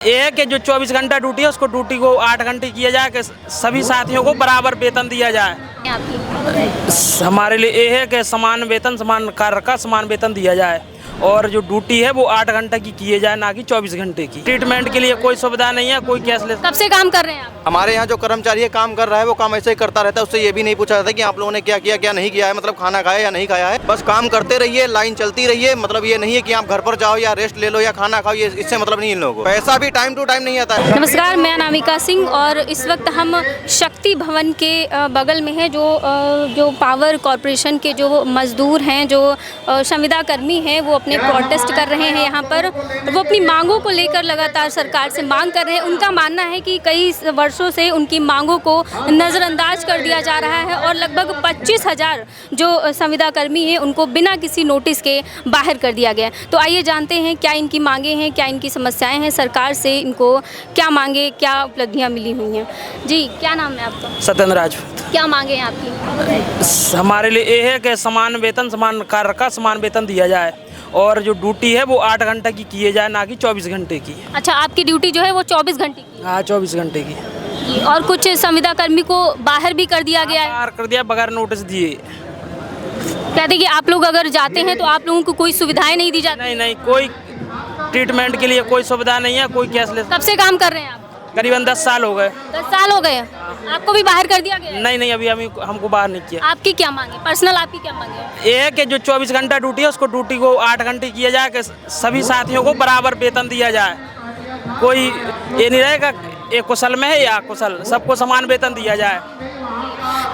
एक जो 24 घंटा ड्यूटी है उसको ड्यूटी को 8 घंटे किया जाए कि सभी साथियों को बराबर वेतन दिया जाए। हमारे लिए ये है कि समान वेतन, समान कार्य का समान वेतन दिया जाए और जो ड्यूटी है वो 8 घंटे की किए जाए, ना कि 24 घंटे की। ट्रीटमेंट के लिए कोई सुविधा नहीं है, कोई कैशलेस। कब से काम कर रहे हैं आप? हमारे यहाँ जो कर्मचारी है काम कर रहा है वो काम ऐसे ही करता रहता है, उससे ये भी नहीं पूछा जाता कि आप लोगों ने क्या किया क्या नहीं किया है, मतलब खाना खाया या नहीं खाया है। बस काम करते रहिए, लाइन चलती रहिए। मतलब ये नहीं है कि आप घर पर जाओ या रेस्ट ले लो या खाना खाओ, ये इससे मतलब नहीं इन लोगों को। पैसा भी टाइम टू टाइम नहीं आता है। नमस्कार, मैं अनामिका सिंह और इस वक्त हम शक्ति भवन के बगल में है जो पावर कॉरपोरेशन के जो मजदूर हैं, जो संविदा कर्मी हैं, वो अपने प्रोटेस्ट कर रहे हैं यहाँ पर। वो अपनी मांगों को लेकर लगातार सरकार से मांग कर रहे हैं। उनका मानना है कि कई वर्षों से उनकी मांगों को नज़रअंदाज कर दिया जा रहा है और लगभग 25,000 जो संविदा कर्मी हैं उनको बिना किसी नोटिस के बाहर कर दिया गया। तो आइए जानते हैं क्या इनकी मांगे हैं, क्या इनकी समस्याएं हैं, सरकार से इनको क्या मांगे, क्या उपलब्धियाँ मिली हुई हैं। जी, क्या नाम है आपका? सत्येंद्र राजपूत। क्या मांगे हैं आपकी? हमारे लिए ये है कि समान वेतन, समान कार्य का समान वेतन दिया जाए और जो ड्यूटी है वो 8 घंटे की किए जाए, ना कि 24 घंटे की। अच्छा, आपकी ड्यूटी जो है वो 24 घंटे की? हाँ, 24 घंटे की। और कुछ संविदा कर्मी को बाहर भी कर दिया गया है? बाहर कर दिया बगैर नोटिस दिए। कहते कि आप लोग अगर जाते हैं तो आप लोगों को कोई सुविधाएं नहीं दी जाती? नहीं, कोई ट्रीटमेंट के लिए कोई सुविधा नहीं है, कोई कैशलेस। कब से काम कर रहे हैं आप? करीबन 10 साल हो गए। 10 साल हो गए। आपको भी बाहर कर दिया गया है? नहीं, अभी हमको बाहर नहीं किया। आपकी क्या मांगे, पर्सनल आपकी क्या मांगे? एक जो 24 घंटा ड्यूटी है उसको ड्यूटी को 8 घंटे किया जाए कि सभी साथियों को बराबर वेतन दिया जाए। कोई ये नहीं रहेगा एक कुशल में है या कुशल, सबको समान वेतन दिया जाए।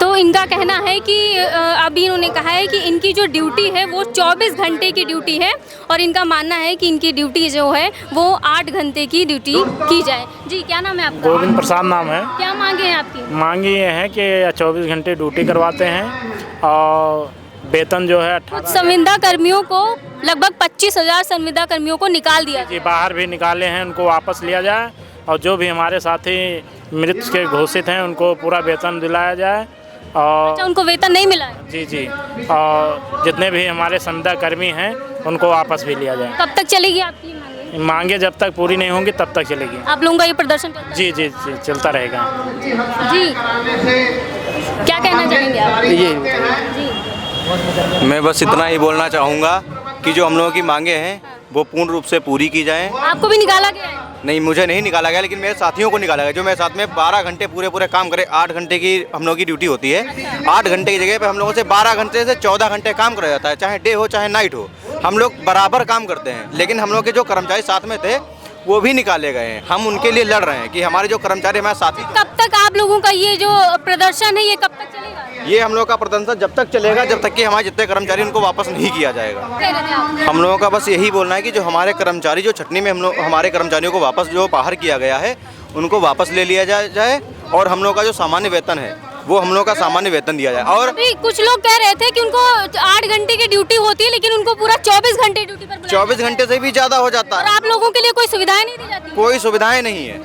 तो इनका कहना है कि अभी इन्होंने कहा है कि इनकी जो ड्यूटी है वो 24 घंटे की ड्यूटी है और इनका मानना है कि इनकी ड्यूटी जो है वो 8 घंटे की ड्यूटी की जाए। जी, क्या नाम है आपका? गोविंद प्रसाद नाम है। क्या मांगे हैं आपकी? मांगी ये है कि 24 घंटे ड्यूटी करवाते हैं और वेतन जो है कुछ संविदा कर्मियों को लगभग 25,000 संविदा कर्मियों को निकाल दिया जी, बाहर भी निकाले हैं, उनको वापस लिया जाए और जो भी हमारे साथी मृत के घोषित हैं उनको पूरा वेतन दिलाया जाए। और अच्छा, उनको वेतन नहीं मिला है? जी, और जितने भी हमारे संविदा कर्मी हैं उनको वापस भी लिया जाए। कब तक चलेगी आपकी मांगे? मांगे जब तक पूरी नहीं होंगी तब तक चलेगी। आप लोगों का ये प्रदर्शन चलता है? जी, चलता रहेगा। जी, क्या कहना चाहेंगे आप? जी, मैं बस इतना ही बोलना चाहूँगा कि जो हम लोगों की मांगे हैं वो पूर्ण रूप से पूरी की जाएं। आपको भी निकाला गया है? नहीं, मुझे नहीं निकाला गया, लेकिन मेरे साथियों को निकाला गया जो मेरे साथ में 12 घंटे पूरे काम करे। 8 घंटे की हम लोगों की ड्यूटी होती है। 8 घंटे की जगह पे हम लोगों से 12 घंटे से 14 घंटे काम कराया जाता है, चाहे डे हो चाहे नाइट हो। हम लोग बराबर काम करते हैं, लेकिन हम लोग के जो कर्मचारी साथ में थे वो भी निकाले गए हैं। हम उनके लिए लड़ रहे हैं कि हमारे जो कर्मचारी हमारे साथी। कब तक आप लोगों का ये जो प्रदर्शन है ये कब तक चलेगा? ये हम लोग का प्रदर्शन जब तक चलेगा जब तक कि हमारे जितने कर्मचारी उनको वापस नहीं किया जाएगा। कह रहे थे आप? हम लोगों का बस यही बोलना है कि जो हमारे कर्मचारी जो छटनी में हमारे कर्मचारियों को वापस जो बाहर किया गया है उनको वापस ले लिया जाए और हम लोग का जो सामान्य वेतन है वो हम लोग का सामान्य वेतन दिया जाए। और अभी कुछ लोग कह रहे थे कि उनको 8 घंटे की ड्यूटी होती है लेकिन उनको पूरा 24 घंटे ड्यूटी पर बुलाया 24 घंटे से भी ज़्यादा हो जाता और है। आप लोगों के लिए कोई सुविधाएं नहीं दी जाती? कोई सुविधाएं नहीं है।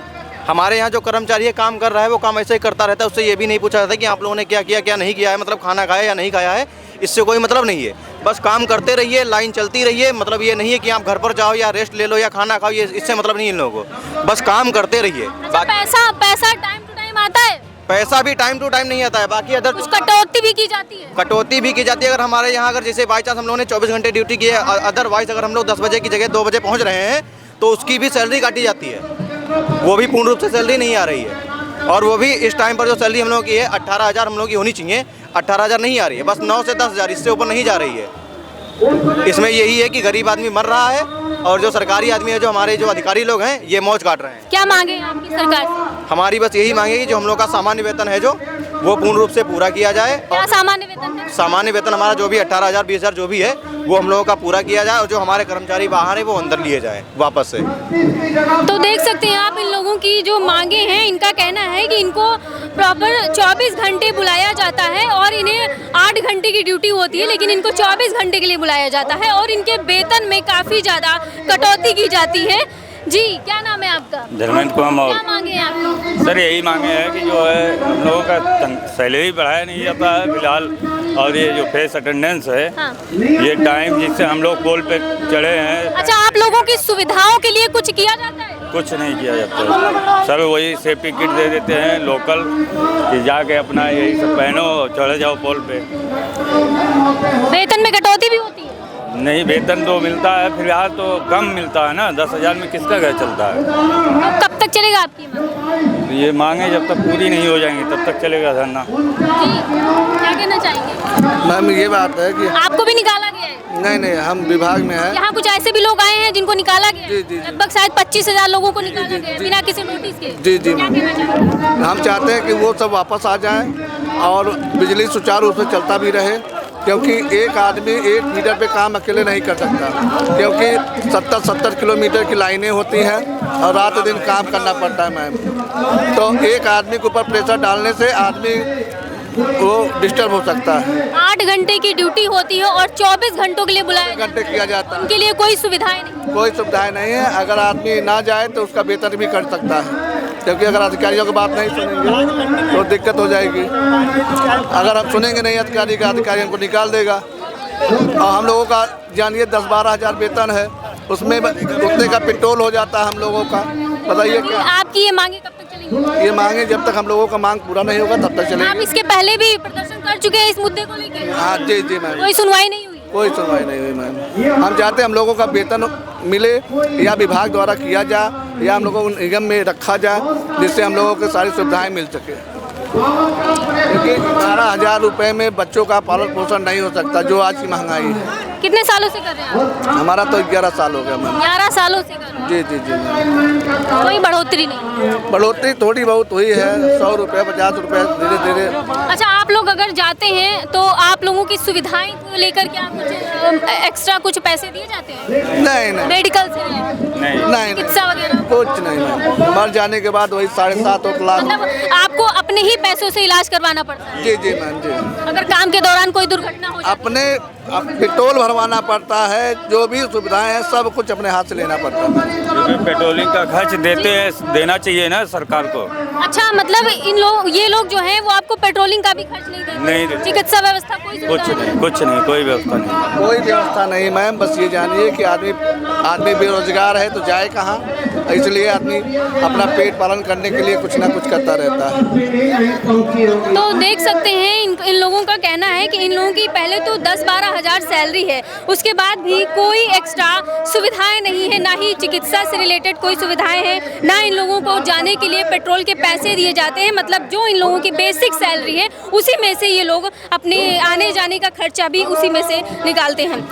हमारे यहाँ जो कर्मचारी है काम कर रहा है वो काम ऐसे ही करता रहता है, उससे ये भी नहीं पूछा जाता कि आप लोगों ने क्या किया क्या नहीं किया है, मतलब खाना खाया या नहीं खाया है। इससे कोई मतलब नहीं है। बस काम करते रहिए, लाइन चलती रहिए। मतलब ये नहीं है कि आप घर पर जाओ या रेस्ट ले लो या खाना खाओ, ये इससे मतलब नहीं इन लोगों को। बस काम करते रहिए। अच्छा, पैसा टाइम टू टाइम आता है? पैसा भी टाइम टू टाइम नहीं आता है। बाकी अदर कुछ कटौती भी की जाती है? कटौती भी की जाती है। अगर हमारे यहाँ अगर जैसे बाई चांस हम लोगों ने 24 घंटे ड्यूटी की है, अदरवाइज अगर हम लोग 10 बजे की जगह 2 बजे पहुँच रहे हैं तो उसकी भी सैलरी काटी जाती है। वो भी पूर्ण रूप से सैलरी नहीं आ रही है और वो भी इस टाइम पर जो सैलरी हम लोगों की है 18,000 हम लोगों की होनी चाहिए, 18,000 नहीं आ रही है। बस 9 से 10,000, इससे ऊपर नहीं जा रही है। इसमें यही है कि गरीब आदमी मर रहा है और जो सरकारी आदमी है, जो हमारे जो अधिकारी लोग हैं, ये मौज काट रहे हैं। क्या मांगे हैं आपकी सरकार से? हमारी बस यही मांगे कि जो हम लोग का सामान्य वेतन है जो वो पूर्ण रूप से पूरा किया जाए। क्या सामान्य वेतन है? सामान्य वेतन हमारा जो भी 18,000 20,000 जो भी है वो हम लोगों का पूरा किया जाए और जो हमारे कर्मचारी बाहर है वो अंदर लिए जाए वापस से। तो देख सकते हैं आप इन लोगों की जो मांगे हैं। इनका कहना है कि इनको प्रॉपर 24 घंटे बुलाया जाता है और इन्हें 8 घंटे की ड्यूटी होती है लेकिन इनको 24 घंटे के लिए बुलाया जाता है और इनके वेतन में काफ़ी ज़्यादा कटौती की जाती है। जी, क्या नाम है आपका? धर्मेंद्र कुमार। क्या मांगे हैं आप लोग? सर यही मांगे हैं कि जो है हम लोगों का सैलरी बढ़ाया नहीं जाता है फिलहाल, और ये जो फेस अटेंडेंस है हाँ। ये टाइम जिससे हम लोग पोल पे चढ़े हैं। अच्छा, आप लोगों की सुविधाओं के लिए कुछ किया जाता है? कुछ नहीं किया जाता है। सर वही सेफ्टी किट दे देते हैं लोकल कि जाके अपना यही सब पहनो चढ़ जाओ पोल पे। वेतन में कटौती भी होती है? नहीं, वेतन तो मिलता है, फिलहाल तो कम मिलता है ना। 10,000 में किसका घर चलता है। अब कब तक चलेगा आपकी मांग? ये मांगे जब तक पूरी नहीं हो जाएंगी तब तक चलेगा धरना। जी, क्या कहना चाहेंगे? मैम ये बात है कि आपको भी निकाला गया है? नहीं हम विभाग में हैं। यहाँ कुछ ऐसे भी लोग आए हैं जिनको निकाला गया है? जी, जी, जी। लगभग शायद 25,000 लोगों को निकाला गया है बिना किसी नोटिस के। जी, जी, क्या मैम। कहना चाहेंगे? हम चाहते हैं कि वो सब वापस आ जाएं और बिजली सुचारू रूप से चलता भी रहे, क्योंकि एक आदमी 1 मीटर पे काम अकेले नहीं कर सकता, क्योंकि 70 किलोमीटर की लाइनें होती हैं और रात दिन काम करना पड़ता है मैम। तो एक आदमी के ऊपर प्रेशर डालने से आदमी वो डिस्टर्ब हो सकता है। 8 घंटे की ड्यूटी होती है और 24 घंटों के लिए बुलाया जाता घंटे किया जाता है। है, उनके लिए कोई सुविधाएं नहीं? कोई सुविधाएं नहीं है। अगर आदमी ना जाए तो उसका वेतन भी कट सकता है, क्योंकि अगर अधिकारियों की बात नहीं सुनेंगे तो दिक्कत हो जाएगी। अगर हम सुनेंगे नहीं अधिकारी का, अधिकारी हमको निकाल देगा। और हम लोगों का जानिए 10-12 हज़ार वेतन है, उसमें उतने का पेट्रोल हो जाता है हम लोगों का। बताइए क्या आपकी ये मांगे कब तक चलेंगी? ये मांगे जब तक हम लोगों का मांग पूरा नहीं होगा तब तक आप चलेगी। इसके पहले भी प्रदर्शन कर चुके हैं इस मुद्दे को लेकर? हाँ जी मैम, कोई सुनवाई नहीं हुई? कोई सुनवाई नहीं हुई मैम। हम चाहते हैं हम लोगों का वेतन मिले, या विभाग द्वारा किया जाए या हम लोगों को निगम में रखा जाए, जिससे हम लोगों को सारी सुविधाएं मिल सके। क्योंकि 12,000 रुपये में बच्चों का पालन पोषण नहीं हो सकता, जो आज की महंगाई है। कितने सालों से कर रहे हैं आप? हमारा तो 11 साल हो गया मैम। 11 सालों से कर रहे जी मैम। हैं? कोई बढ़ोतरी नहीं? बढ़ोतरी थोड़ी बहुत हुई है, 100 रुपये 50 रुपये धीरे धीरे। अच्छा, आप लोग अगर जाते हैं तो आप लोगों की सुविधाएं को लेकर क्या कुछ एक्स्ट्रा कुछ पैसे दिए जाते हैं? नहीं मेडिकल से related? नहीं चिकित्सा वगैरह? कुछ नहीं मैम। मर जाने के बाद वही 7.5 लाख। मतलब आपको अपने ही पैसों से इलाज करवाना पड़ता है? जी मैम जी। अगर काम के दौरान कोई दुर्घटना हो जाती अपने पेट्रोल भरवाना पड़ता है, जो भी सुविधाएं हैं सब कुछ अपने हाथ से लेना पड़ता है। क्योंकि पेट्रोलिंग का खर्च देना चाहिए ना सरकार को। अच्छा, मतलब ये लोग जो हैं वो आपको पेट्रोलिंग का भी खर्च नहीं देते? नहीं देते। चिकित्सा व्यवस्था कोई सुविधा कुछ नहीं, कोई व्यवस्था नहीं। कोई व्यवस्था नहीं मैम। बस ये जानिए कि आदमी बेरोजगार है तो जाए कहाँ, इसलिए आदमी अपना पेट पालन करने के लिए कुछ ना कुछ करता रहता है। तो देख सकते हैं इन लोगों का कहना है कि इन लोगों की पहले तो 10-12 हज़ार सैलरी है, उसके बाद भी कोई एक्स्ट्रा सुविधाएं नहीं है, ना ही चिकित्सा से रिलेटेड कोई सुविधाएं हैं, ना इन लोगों को जाने के लिए पेट्रोल के पैसे दिए जाते हैं। मतलब जो इन लोगों की बेसिक सैलरी है उसी में से ये लोग अपने आने जाने का खर्चा भी उसी में से निकालते हैं।